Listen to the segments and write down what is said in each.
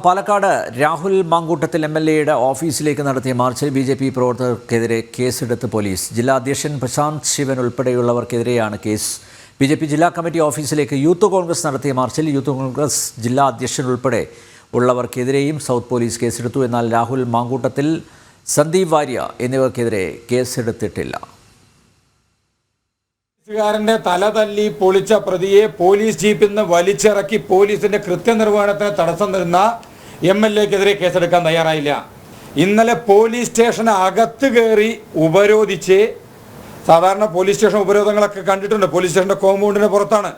പാലക്കാട് രാഹുൽ മാങ്കൂട്ടത്തിൽ എം.എൽ.എയുടെ ഓഫീസിലേക്ക് നടത്തിയ മാർച്ചിൽ ബി.ജെ.പി. പ്രവർത്തകർക്കെതിരെ കേസെടുത്ത് പോലീസ്. ജില്ലാ അധ്യക്ഷൻ പ്രശാന്ത് ശിവൻ ഉൾപ്പെടെയുള്ളവർക്കെതിരെയാണ് കേസ്. ബി.ജെ.പി. ജില്ലാ കമ്മിറ്റി ഓഫീസിലേക്ക് യൂത്ത് കോൺഗ്രസ് നടത്തിയ മാർച്ചിൽ യൂത്ത് കോൺഗ്രസ് ജില്ലാ അധ്യക്ഷൻ ഉൾപ്പെടെ ഉള്ളവർക്കെതിരെയും സൗത്ത് പോലീസ് കേസെടുത്തു. എന്നാൽ രാഹുൽ മാങ്കൂട്ടത്തിൽ, സന്ദീപ് വാര്യ എന്നിവർക്കെതിരെ കേസെടുത്തിട്ടില്ല. ാരന്റെ തല തല്ലി പൊളിച്ച പ്രതിയെ പോലീസ് ജീപ്പിൽ നിന്ന് വലിച്ചിറക്കി പോലീസിന്റെ കൃത്യനിർവഹണത്തിന് തടസ്സം നിന്ന എം.എൽ.എക്കെതിരെ കേസെടുക്കാൻ തയ്യാറായില്ല. ഇന്നലെ പോലീസ് സ്റ്റേഷൻ അകത്ത് കയറി ഉപരോധിച്ച്, സാധാരണ പോലീസ് സ്റ്റേഷൻ ഉപരോധങ്ങളൊക്കെ കണ്ടിട്ടുണ്ട്, പോലീസ് സ്റ്റേഷന്റെ കോമ്പൗണ്ടിന് പുറത്താണ്.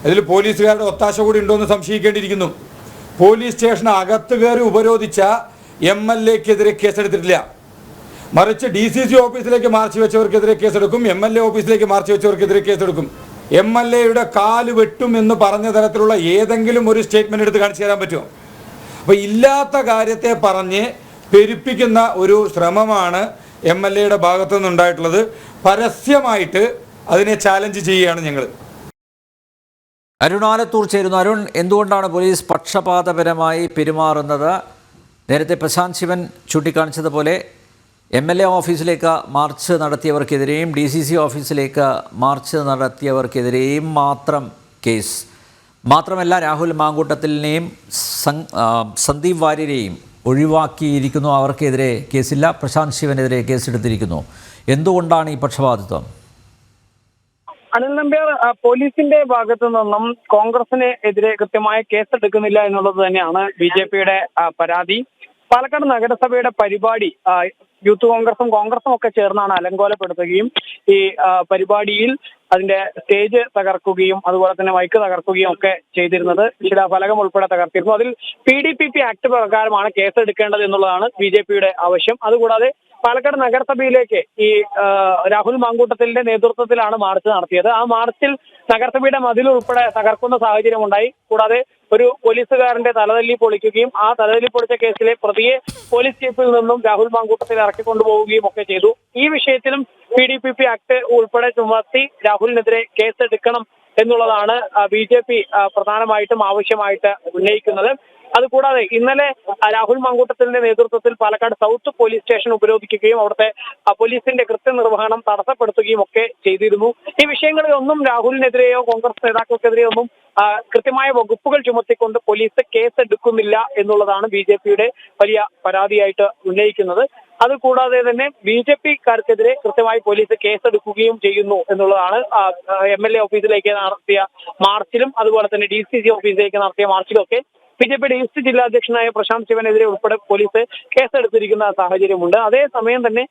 ഇതിൽ പോലീസുകാരുടെ ഒത്താശ കൂടി ഉണ്ടോ എന്ന് സംശയിക്കേണ്ടിയിരിക്കുന്നു. പോലീസ് സ്റ്റേഷൻ അകത്ത് കയറി ഉപരോധിച്ച എം.എൽ.എക്കെതിരെ കേസെടുത്തിട്ടില്ല. മറിച്ച് DCC ഓഫീസിലേക്ക് മാർച്ച് വെച്ചവർക്കെതിരെ കേസെടുക്കും, MLA ഓഫീസിലേക്ക് മാർച്ച് വെച്ചവർക്കെതിരെ കേസെടുക്കും. MLAയുടെ കാല് വെട്ടും എന്ന് പറഞ്ഞ തരത്തിലുള്ള ഏതെങ്കിലും ഒരു സ്റ്റേറ്റ്മെന്റ് എടുത്ത് കാണിച്ചു തരാൻ പറ്റുമോ? അപ്പോൾ ഇല്ലാത്ത കാര്യത്തെ പറഞ്ഞ് പെരുപ്പിക്കുന്ന ഒരു ശ്രമമാണ് MLAയുടെ ഭാഗത്തു നിന്നുണ്ടായിട്ടുള്ളത്. പരസ്യമായിട്ട് അതിനെ ചാലഞ്ച് ചെയ്യുകയാണ് ഞങ്ങൾ. അരുൺ ആലത്തൂർ ചേരുന്നു. അരുൺ, എന്തുകൊണ്ടാണ് പോലീസ് പക്ഷപാതപരമായി പെരുമാറുന്നത്? നേരത്തെ പ്രശാന്ത് ശിവൻ ചൂണ്ടിക്കാണിച്ചതുപോലെ MLA ഓഫീസിലേക്ക് മാർച്ച് നടത്തിയവർക്കെതിരെയും DCC ഓഫീസിലേക്ക് മാർച്ച് നടത്തിയവർക്കെതിരെയും മാത്രം കേസ്. മാത്രമല്ല, രാഹുൽ മാങ്കൂട്ടത്തിലിനെയും സന്ദീപ് വാര്യരെയും ഒഴിവാക്കിയിരിക്കുന്നു. അവർക്കെതിരെ കേസില്ല. പ്രശാന്ത് ശിവനെതിരെ കേസെടുത്തിരിക്കുന്നു. എന്തുകൊണ്ടാണ് ഈ പക്ഷപാതിത്വം? അനിൽ നമ്പ്യാർ, പോലീസിന്റെ ഭാഗത്തു നിന്നും കോൺഗ്രസിന് എതിരെ കൃത്യമായ കേസെടുക്കുന്നില്ല എന്നുള്ളത് തന്നെയാണ് BJPയുടെ പരാതി. പാലക്കാട് നഗരസഭയുടെ പരിപാടി യൂത്ത് കോൺഗ്രസും ഒക്കെ ചേർന്നാണ് അലങ്കോലപ്പെടുത്തുകയും ഈ പരിപാടിയിൽ അതിന്റെ സ്റ്റേജ് തകർക്കുകയും അതുപോലെ തന്നെ മൈക്ക് തകർക്കുകയും ഒക്കെ ചെയ്തിരുന്നത്. ശിലാഫലകം ഉൾപ്പെടെ തകർത്തിരുന്നു. അതിൽ PDPP ആക്ട് പ്രകാരമാണ് കേസെടുക്കേണ്ടത് എന്നുള്ളതാണ് BJPയുടെ ആവശ്യം. അതുകൂടാതെ പാലക്കാട് നഗരസഭയിലേക്ക് ഈ രാഹുൽ മാങ്കൂട്ടത്തിന്റെ നേതൃത്വത്തിലാണ് മാർച്ച് നടത്തിയത്. ആ മാർച്ചിൽ നഗരസഭയുടെ മതിൽ ഉൾപ്പെടെ തകർക്കുന്ന സാഹചര്യം ഉണ്ടായി. കൂടാതെ ഒരു പോലീസുകാരന്റെ തലതല്ലി പൊളിക്കുകയും ആ തലതല്ലി പൊളിച്ച കേസിലെ പ്രതിയെ പോലീസ് ജീപ്പിൽ നിന്നും രാഹുൽ മാങ്കൂട്ടത്തിൽ ഇറക്കിക്കൊണ്ടുപോവുകയും ഒക്കെ ചെയ്തു. ഈ വിഷയത്തിലും PDPP ആക്ട് ഉൾപ്പെടെ ചുമത്തി രാഹുലിനെതിരെ കേസെടുക്കണം എന്നുള്ളതാണ് BJP പ്രധാനമായിട്ടും ആവശ്യമായിട്ട് ഉന്നയിക്കുന്നത്. അതുകൂടാതെ ഇന്നലെ രാഹുൽ മാങ്കൂട്ടത്തിന്റെ നേതൃത്വത്തിൽ പാലക്കാട് സൗത്ത് പോലീസ് സ്റ്റേഷൻ ഉപരോധിക്കുകയും അവിടുത്തെ പോലീസിന്റെ കൃത്യനിർവഹണം തടസ്സപ്പെടുത്തുകയും ഒക്കെ ചെയ്തിരുന്നു. ഈ വിഷയങ്ങളിലൊന്നും രാഹുലിനെതിരെയോ കോൺഗ്രസ് നേതാക്കൾക്കെതിരെയോ ഒന്നും കൃത്യമായ വകുപ്പുകൾ ചുമത്തിക്കൊണ്ട് പോലീസ് കേസെടുക്കുന്നില്ല എന്നുള്ളതാണ് BJPയുടെ വലിയ പരാതിയായിട്ട് ഉന്നയിക്കുന്നത്. അതുകൂടാതെ തന്നെ BJPക്കാർക്കെതിരെ കൃത്യമായി പോലീസ് കേസെടുക്കുകയും ചെയ്യുന്നു എന്നുള്ളതാണ് MLA ഓഫീസിലേക്ക് നടത്തിയ മാർച്ചിലും അതുപോലെ തന്നെ DCC ഓഫീസിലേക്ക് നടത്തിയ മാർച്ചിലും ഒക്കെ BJPയുടെ ഈസ്റ്റ് ജില്ലാ അധ്യക്ഷനായ പ്രശാന്ത് ശിവനെതിരെ ഉൾപ്പെടെ പോലീസ് കേസെടുത്തിരിക്കുന്ന സാഹചര്യമുണ്ട്. അതേസമയം തന്നെ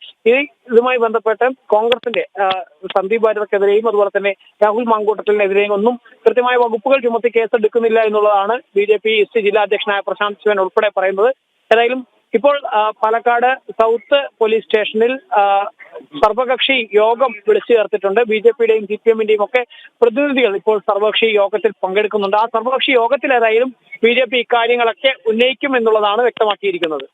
ഇതുമായി ബന്ധപ്പെട്ട് കോൺഗ്രസിന്റെ സന്ദീപ് വാര്യർക്കെതിരെയും അതുപോലെ തന്നെ രാഹുൽ മാങ്കൂട്ടത്തിനെതിരെയും ഒന്നും കൃത്യമായ വകുപ്പുകൾ ചുമത്തി കേസെടുക്കുന്നില്ല എന്നുള്ളതാണ് BJP ഈസ്റ്റ് ജില്ലാ അധ്യക്ഷനായ പ്രശാന്ത് ശിവൻ ഉൾപ്പെടെ പറയുന്നത്. ഏതായാലും ഇപ്പോൾ പാലക്കാട് സൗത്ത് പോലീസ് സ്റ്റേഷനിൽ സർവകക്ഷി യോഗം വിളിച്ചു ചേർത്തിട്ടുണ്ട്. BJPയുടെയും CPMന്റെയും ഒക്കെ പ്രതിനിധികൾ ഇപ്പോൾ സർവകക്ഷി യോഗത്തിൽ പങ്കെടുക്കുന്നുണ്ട്. ആ സർവകക്ഷി യോഗത്തിൽ ഏതായാലും BJP ഇക്കാര്യങ്ങളൊക്കെ ഉന്നയിക്കും എന്നുള്ളതാണ് വ്യക്തമാക്കിയിരിക്കുന്നത്.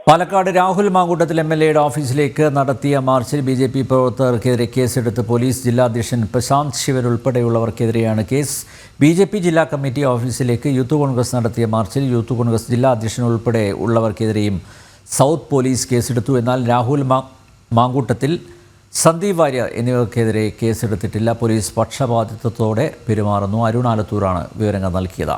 പാലക്കാട് രാഹുൽ മാങ്കൂട്ടത്തിൽ MLAയുടെ ഓഫീസിലേക്ക് നടത്തിയ മാർച്ചിൽ BJP പ്രവർത്തകർക്കെതിരെ കേസെടുത്ത് പോലീസ്. ജില്ലാ അധ്യക്ഷൻ പ്രശാന്ത് ശിവൻ ഉൾപ്പെടെയുള്ളവർക്കെതിരെയാണ് കേസ്. BJP ജില്ലാ കമ്മിറ്റി ഓഫീസിലേക്ക് യൂത്ത് കോൺഗ്രസ് നടത്തിയ മാർച്ചിൽ യൂത്ത് കോൺഗ്രസ് ജില്ലാ അധ്യക്ഷൻ ഉൾപ്പെടെ ഉള്ളവർക്കെതിരെയും സൗത്ത് പോലീസ് കേസെടുത്തു. എന്നാൽ രാഹുൽ മാങ്കൂട്ടത്തിൽ, സന്ദീപ് വാര്യ എന്നിവർക്കെതിരെ കേസെടുത്തിട്ടില്ല. പോലീസ് പക്ഷപാതിത്വത്തോടെ പെരുമാറുന്നു. അരുൺ ആലത്തൂരാണ് വിവരങ്ങൾ നൽകിയത്.